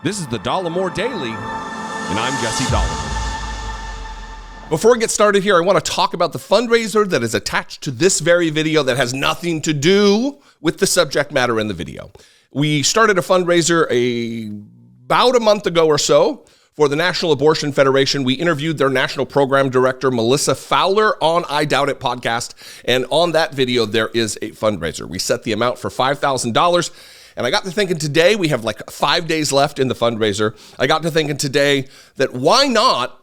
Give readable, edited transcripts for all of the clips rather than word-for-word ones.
This is the Dollemore Daily, and I'm Jesse Dollemore. Before we get started here, I want to talk about the fundraiser that is attached to this very video that has nothing to do with the subject matter in the video. We started a fundraiser about a month ago or so for the National Abortion Federation. We interviewed their national program director, Melissa Fowler, on I Doubt It podcast. And on that video, there is a fundraiser. We set the amount for $5,000. And I got to thinking today, we have like 5 days left in the fundraiser. I got to thinking today that why not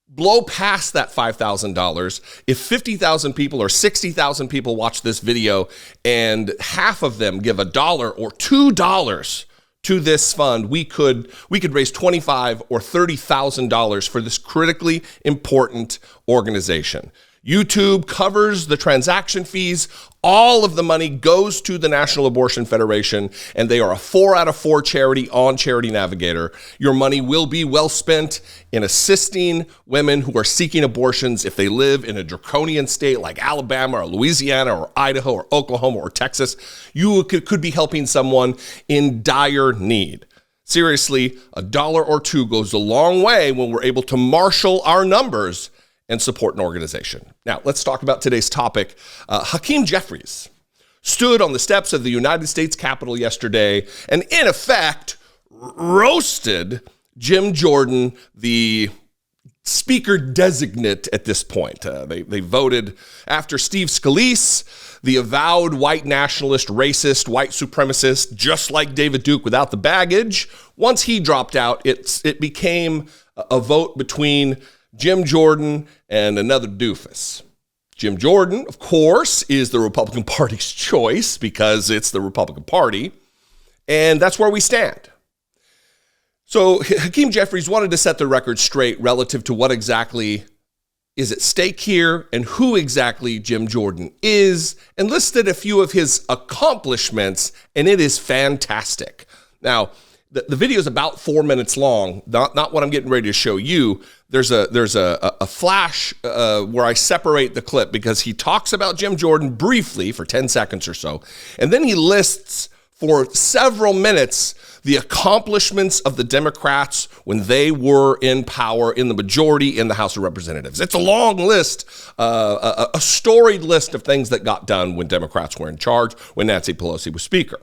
blow past that $5,000 if 50,000 people or 60,000 people watch this video and half of them give $1 or $2 to this fund, we could raise $25,000 or $30,000 for this critically important organization. YouTube covers the transaction fees. All of the money goes to the National Abortion Federation, and they are a 4 out of 4 charity on Charity Navigator. Your money will be well spent in assisting women who are seeking abortions if they live in a draconian state like Alabama or Louisiana or Idaho or Oklahoma or Texas. You could be helping someone in dire need. Seriously, $1 or $2 goes a long way when we're able to marshal our numbers and support an organization. Now, let's talk about today's topic. Hakeem Jeffries stood on the steps of the United States Capitol yesterday and, in effect, roasted Jim Jordan, the speaker designate at this point. They voted after Steve Scalise, the avowed white nationalist, racist, white supremacist, just like David Duke without the baggage. Once he dropped out, it became a vote between Jim Jordan and another doofus. Jim Jordan, of course, is the Republican Party's choice because it's the Republican Party, and that's where we stand. So Hakeem Jeffries wanted to set the record straight relative to what exactly is at stake here and who exactly Jim Jordan is, and listed a few of his accomplishments, and it is fantastic. Now, the video is about 4 minutes long, not what I'm getting ready to show you. There's a flash where I separate the clip because he talks about Jim Jordan briefly for 10 seconds or so, and then he lists for several minutes the accomplishments of the Democrats when they were in power in the majority in the House of Representatives. It's a long list, a storied list of things that got done when Democrats were in charge, when Nancy Pelosi was Speaker.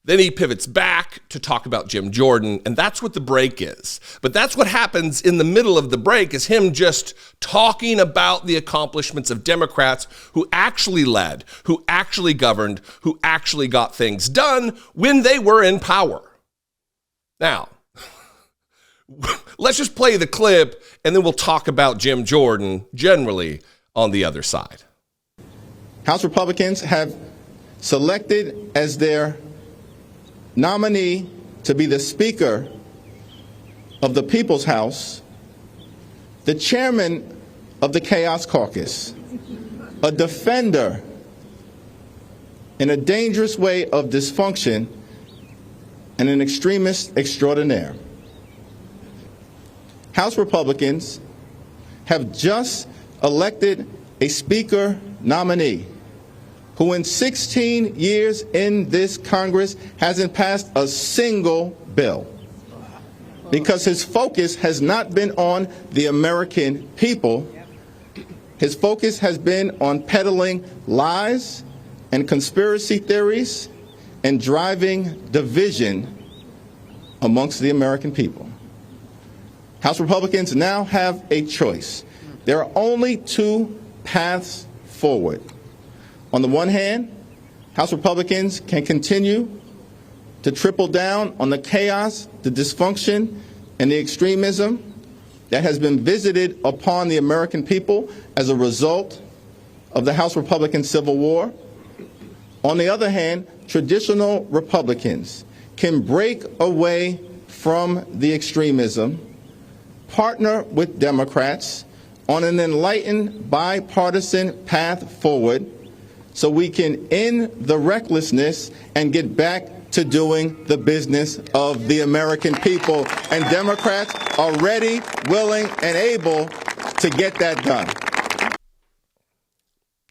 Then he pivots back to talk about Jim Jordan, and that's what the break is. But that's what happens in the middle of the break, is him just talking about the accomplishments of Democrats who actually led, who actually governed, who actually got things done when they were in power. Now, let's just play the clip, and then we'll talk about Jim Jordan generally on the other side. House Republicans have selected as their nominee to be the Speaker of the People's House, the chairman of the Chaos Caucus, a defender in a dangerous way of dysfunction, and an extremist extraordinaire. House Republicans have just elected a Speaker nominee who in 16 years in this Congress hasn't passed a single bill because his focus has not been on the American people. His focus has been on peddling lies and conspiracy theories and driving division amongst the American people. House Republicans now have a choice. There are only two paths forward. On the one hand, House Republicans can continue to triple down on the chaos, the dysfunction, and the extremism that has been visited upon the American people as a result of the House Republican Civil War. On the other hand, traditional Republicans can break away from the extremism, partner with Democrats on an enlightened bipartisan path forward, so we can end the recklessness and get back to doing the business of the American people. And Democrats are ready, willing, and able to get that done.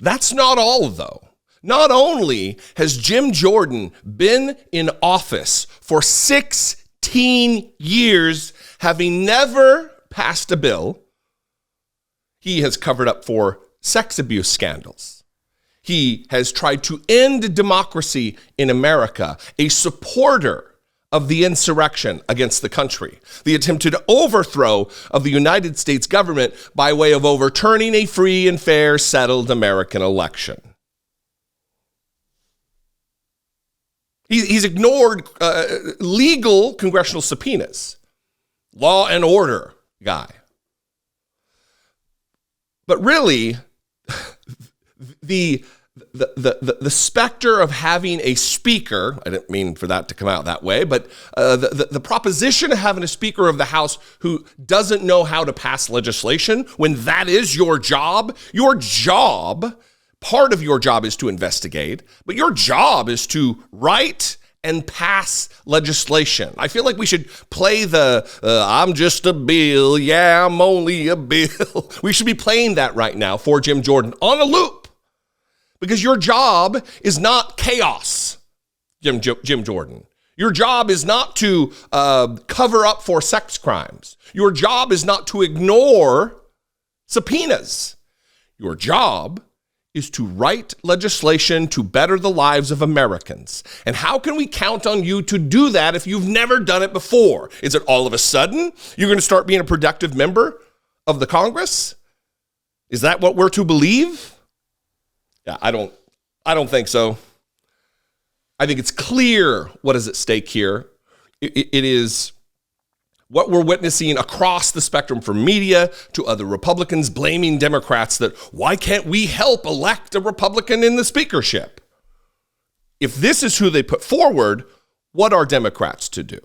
That's not all, though. Not only has Jim Jordan been in office for 6 years, having never passed a bill, he has covered up for sex abuse scandals. He has tried to end democracy in America, a supporter of the insurrection against the country, the attempted overthrow of the United States government by way of overturning a free and fair, settled American election. He's ignored legal congressional subpoenas, law and order guy. But really, the specter of having a speaker, I didn't mean for that to come out that way, but the proposition of having a speaker of the House who doesn't know how to pass legislation, when that is your job, part of your job is to investigate, but your job is to write and pass legislation. I feel like we should play I'm just a bill, yeah, I'm only a bill. We should be playing that right now for Jim Jordan on a loop, because your job is not chaos, Jim Jordan. Your job is not to cover up for sex crimes. Your job is not to ignore subpoenas. Your job is to write legislation to better the lives of Americans. And how can we count on you to do that if you've never done it before? Is it all of a sudden you're going to start being a productive member of the Congress? Is that what we're to believe? Yeah, I don't think so. I think it's clear what is at stake here. It is what we're witnessing across the spectrum, from media to other Republicans blaming Democrats that why can't we help elect a Republican in the speakership? If this is who they put forward, what are Democrats to do?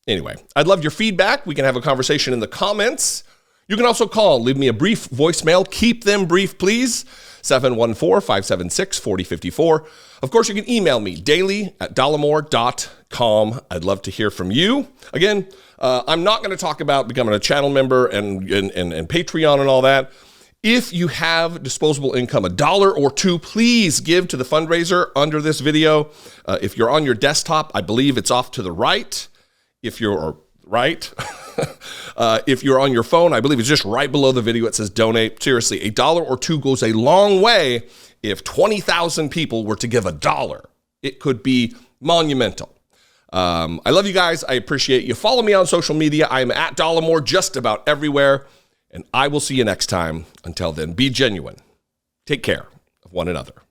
Anyway, I'd love your feedback. We can have a conversation in the comments. You can also call, leave me a brief voicemail. Keep them brief, please. 714-576-4054. Of course, you can email me daily@dollemore.com. I'd love to hear from you. Again, I'm not going to talk about becoming a channel member and Patreon and all that. If you have disposable income, $1 or $2, please give to the fundraiser under this video. If you're on your desktop, I believe it's off to the right. If you're if you're on your phone, I believe it's just right below the video. It says donate. Seriously, $1 or $2 goes a long way. If 20,000 people were to give $1, it could be monumental. I love you guys. I appreciate you. Follow me on social media. I am at Dollemore just about everywhere. And I will see you next time. Until then, be genuine. Take care of one another.